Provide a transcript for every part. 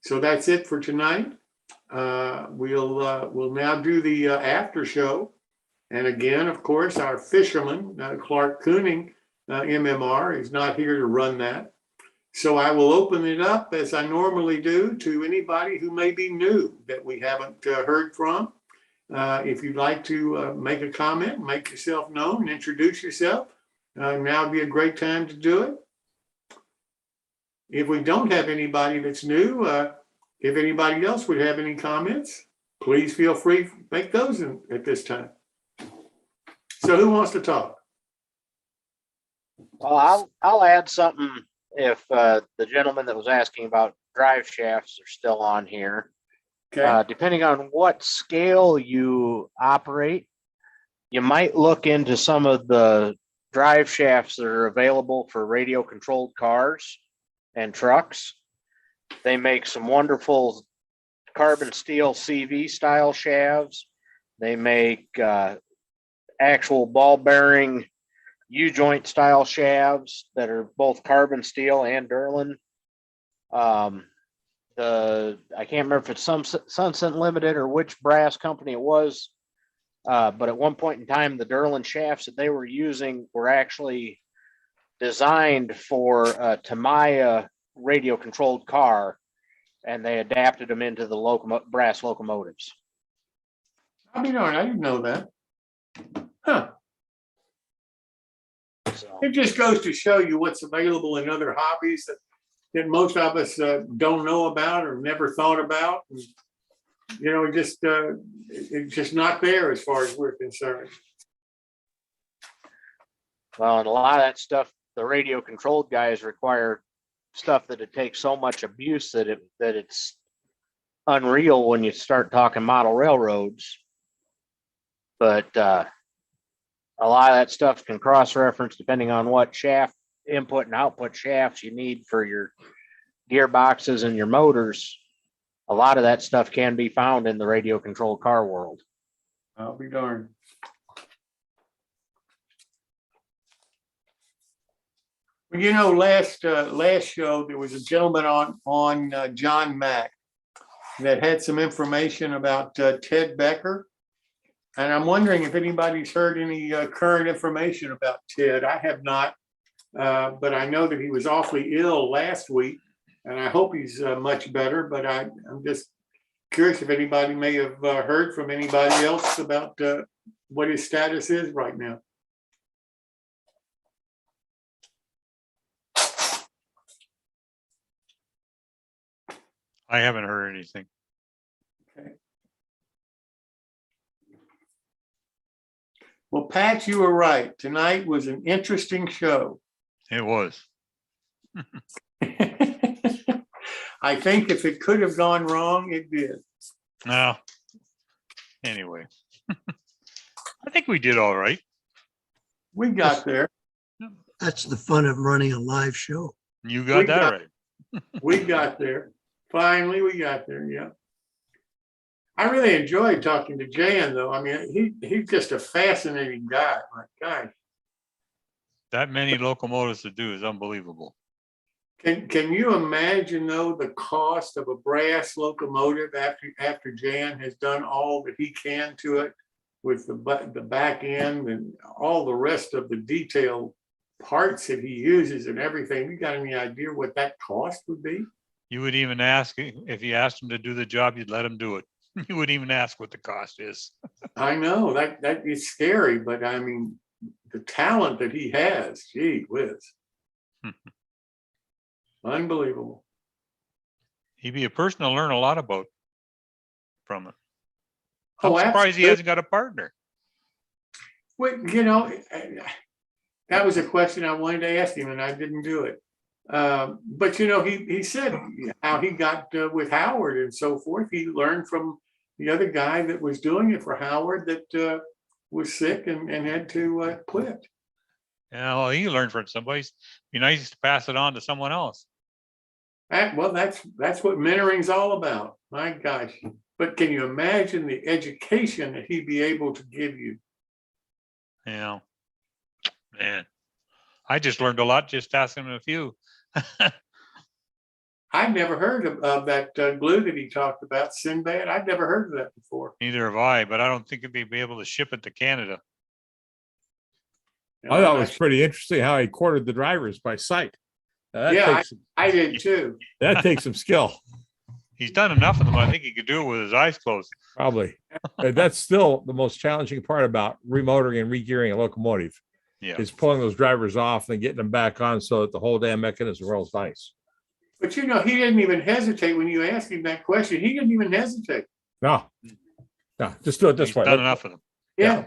So that's it for tonight. We'll now do the after show. And again, of course, our fisherman, Clark Kooning, MMR, is not here to run that. So I will open it up as I normally do to anybody who may be new that we haven't heard from. If you'd like to make a comment, make yourself known, introduce yourself, now would be a great time to do it. If we don't have anybody that's new, if anybody else would have any comments, please feel free to make those at this time. So who wants to talk? Well, I'll add something if the gentleman that was asking about drive shafts are still on here. Okay. Depending on what scale you operate, you might look into some of the drive shafts that are available for radio controlled cars and trucks. They make some wonderful carbon steel CV style shafts. They make actual ball bearing U-joint style shafts that are both carbon steel and Durlin. I can't remember if it's some Sunset Limited or which brass company it was, but at one point in time, the Durlin shafts that they were using were actually designed for a Tamiya radio controlled car, and they adapted them into the brass locomotives. I mean, I didn't know that. Huh. So, It just goes to show you what's available in other hobbies that most of us don't know about or never thought about. And, you know, it's just not there as far as we're concerned. well, and a lot of that stuff, the radio controlled guys require stuff that it takes so much abuse that it's unreal when you start talking model railroads. But a lot of that stuff can cross-reference depending on what shaft input and output shafts you need for your gearboxes and your motors. A lot of that stuff can be found in the radio controlled car world. I'll be darned. Well, you know, last show there was a gentleman on John Mack that had some information about Ted Becker, and I'm wondering if anybody's heard any current information about Ted. I have not, but I know that he was awfully ill last week, and I hope he's much better. But I'm just curious if anybody may have heard from anybody else about what his status is right now. I haven't heard anything. Okay. Well, Pat, you were right. Tonight was an interesting show. It was. I think if it could have gone wrong, it did. No. Anyway, I think we did all right. We got there. That's the fun of running a live show. You got that right. We got there. Finally, we got there. Yeah. I really enjoyed talking to Jan, though. I mean, he's just a fascinating guy. My gosh. That many locomotives to do is unbelievable. Can you imagine, though, the cost of a brass locomotive after Jan has done all that he can to it with the back end and all the rest of the detailed parts that he uses and everything? You got any idea what that cost would be? You would even ask, if you asked him to do the job, you'd let him do it. You wouldn't even ask what the cost is. I know that is scary, but I mean, the talent that he has, gee whiz. Unbelievable. He'd be a person to learn a lot about from it. Oh, I'm surprised absolutely. he hasn't got a partner. Well, you know, that was a question I wanted to ask him and I didn't do it. But, you know, he said how he got with Howard and so forth. He learned from the other guy that was doing it for Howard that was sick and had to quit. Yeah, well, he learned from somebody. Be nice to pass it on to someone else. Well, that's what mentoring's all about. My gosh. But can you imagine the education that he'd be able to give you? Yeah, man, I just learned a lot just asking him a few. I've never heard of that glue that he talked about, Sinbad. I've never heard of that before. Neither have I, but I don't think they'd be able to ship it to Canada. You I know, thought I'm it was not- pretty interesting how he quartered the drivers by sight. Now, that Yeah, takes I did too. that takes some skill, He's done enough of them. I think he could do it with his eyes closed. probably. That's still the most challenging part about remotoring and regearing a locomotive Yeah. is pulling those drivers off and getting them back on so that the whole damn mechanism rolls nice. But you know, he didn't even hesitate when you asked him that question. He didn't even hesitate. No, no, just do it this He's way. done enough of them. Yeah.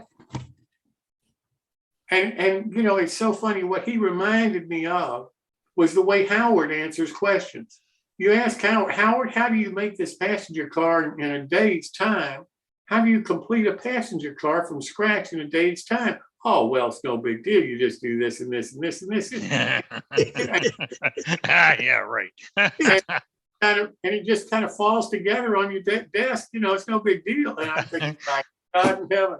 And you know, it's so funny. What he reminded me of was the way Howard answers questions. You ask Howard, how do you make this passenger car in a day's time? How do you complete a passenger car from scratch in a day's time? Oh, well, it's no big deal. You just do this and this and this and this. Yeah, right. And it just kind of falls together on your desk. You know, it's no big deal. And I'm thinking, my God in heaven.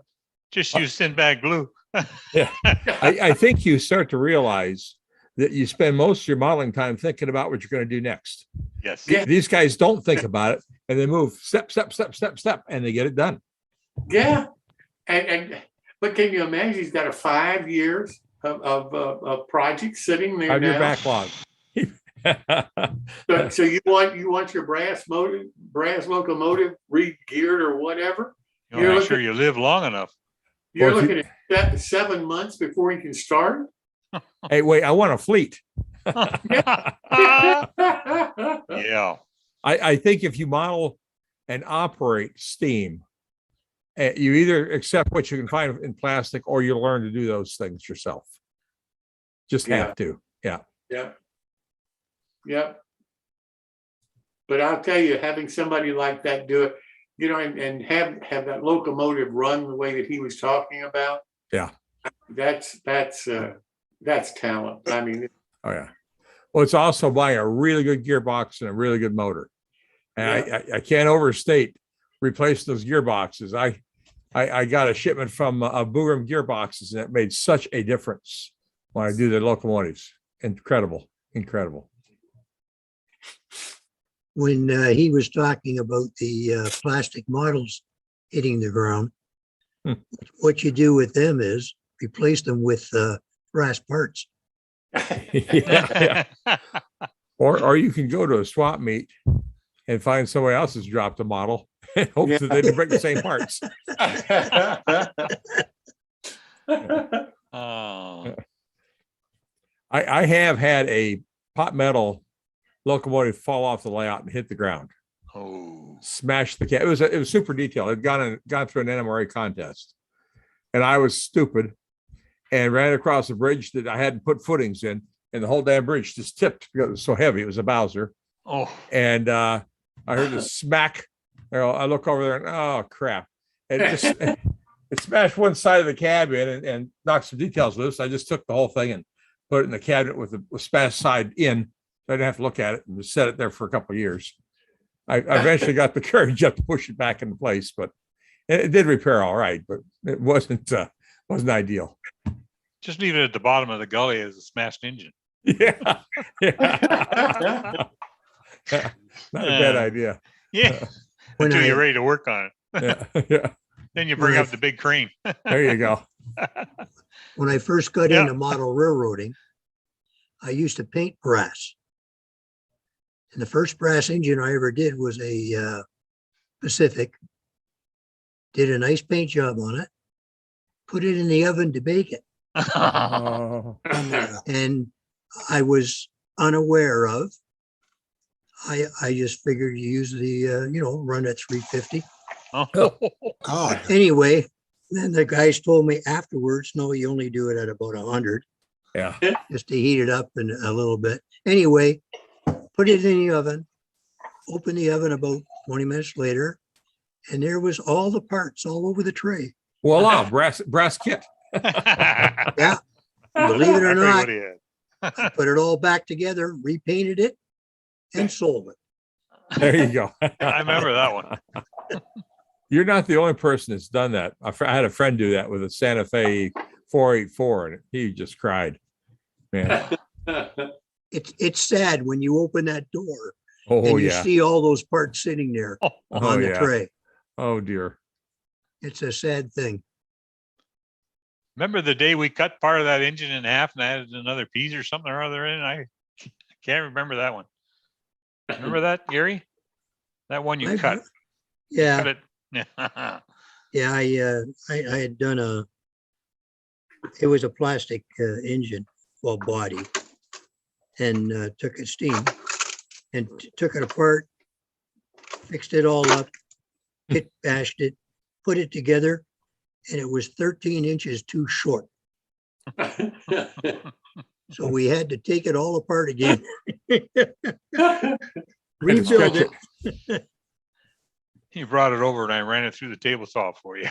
Just use Sinbad glue. I think you start to realize that you spend most of your modeling time thinking about what you're going to do next. Yes. Yeah. These guys don't think about it and they move step, and they get it done. Yeah. But can you imagine he's got a 5 years of projects sitting there 5-year now? backlog. So you want your brass locomotive re-geared or whatever? You want to make sure you live long enough. You're Well, if you- looking at 7 months before you can start. Hey, wait, I want a fleet. Yeah. I think if you model and operate steam, you either accept what you can find in plastic or you learn to do those things yourself. Just Yeah. have to. Yeah. Yep. But I'll tell you, having somebody like that do it, you know, and have that locomotive run the way that he was talking about. Yeah. That's talent. I mean, Oh, yeah. Well, it's also buying a really good gearbox and a really good motor. And I can't overstate replacing those gearboxes. I got a shipment from Boogram Gearboxes and it made such a difference when I do the locomotives. Incredible. When he was talking about the plastic models hitting the ground, what you do with them is replace them with brass parts. Yeah. Or you can go to a swap meet and find somebody else has dropped a model and hope that they can bring the same parts. Oh, I have had a pot metal locomotive fall off the layout and hit the ground, oh. smashed the cab. It was super detailed. It had gone through an NMRA contest, and I was stupid and ran across a bridge that I hadn't put footings in, and the whole damn bridge just tipped because it was so heavy. It was a Bowser, Oh, and I heard this smack. I look over there and oh crap! It just it smashed one side of the cab in and knocked some details loose. I just took the whole thing and put it in the cabinet with the smashed side in. So I didn't have to look at it and just set it there for a couple of years. I eventually got the courage up to push it back into place, but it did repair all right, but it wasn't ideal. just leave it at the bottom of the gully as a smashed engine. Yeah. Not a bad idea. Yeah. When Until I- you're ready to work on it. Yeah. Then you bring When I up the big crane. There you go. When I first got Yeah. into model railroading, I used to paint brass. And the first brass engine I ever did was a Pacific. Did a nice paint job on it, put it in the oven to bake it. Oh, And I was unaware of, I just figured you use the, run at 350. Oh. God. Anyway, then the guys told me afterwards, no, you only do it at about 100, yeah. just to heat it up and a little bit. Anyway, put it in the oven, open the oven about 20 minutes later, and there was all the parts all over the tray. Voila, brass kit. Yeah, believe it or I figured not, what he had. I put it all back together, repainted it, and sold it. There you go. I remember that one. You're not the only person that's done that. I had a friend do that with a Santa Fe 484 and he just cried. Man, It's sad when you open that door Oh, And you yeah. see all those parts sitting there Oh, on the yeah. tray. Oh, dear. It's a sad thing. Remember the day we cut part of that engine in half and added another piece or something or other in? I can't remember that one. Remember that, Gary? That one you I've- cut. Yeah, Cut it. yeah, I had done it was a plastic engine, well, body, and took it steam and took it apart, fixed it all up, bashed it, put it together, and it was 13 inches too short. So we had to take it all apart again, rebuild stretch it. You brought it over and I ran it through the table saw for you.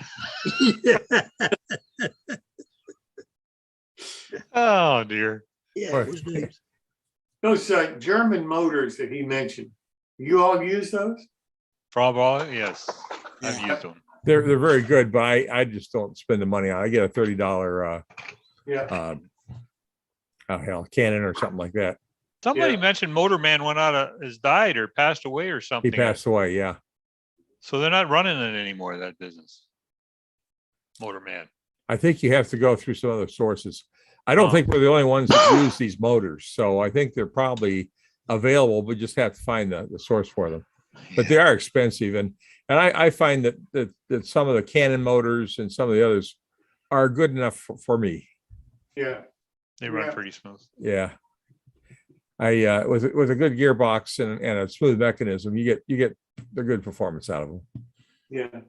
Oh, dear. Yeah, it was nice. Those German motors that he mentioned, you all use those? Probably, yes. I've Yeah. used them. They're very good, but I just don't spend the money on it. I get a $30 Yeah. hell, Canon or something like that. Somebody Yeah. mentioned Motorman went out of, has died or passed away or He something. passed away. Yeah. So they're not running it anymore, that business. Motorman. I think you have to go through some other sources. I don't Oh. think we're the only ones that use these motors. So I think they're probably available, but just have to find the source for them. But they are expensive. And I find that some of the Canon motors and some of the others are good enough for me. Yeah. They run Yeah. pretty smooth. Yeah. With a good gearbox and a smooth mechanism, you get the good performance out of them. Yeah.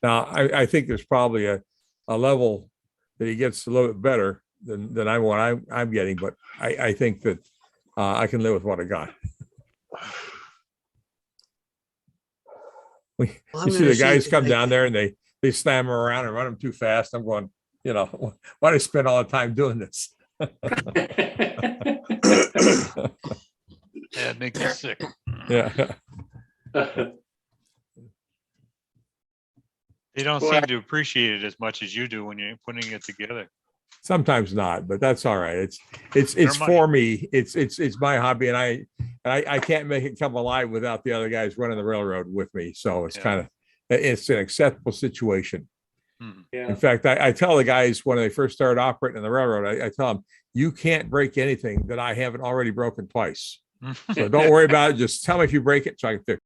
Now, I think there's probably a level that he gets a little bit better than what I'm getting, but I think that I can live with what I got. I'm You see gonna the guys if come I down can- there and they slam them around and run them too fast. I'm going, why do I spend all the time doing this? Yeah, it makes you sick. Yeah. They don't Well, seem to appreciate it as much as you do when you're putting it together. Sometimes not, but that's all right. It's Never for me. It's my hobby, and I can't make it come alive without the other guys running the railroad with me. So it's Yeah. it's an acceptable situation. Mhm. Yeah. In fact, I tell the guys when they first started operating on the railroad, I tell them, you can't break anything that I haven't already broken twice. So don't worry about it. Just tell me if you break it so I can fix it.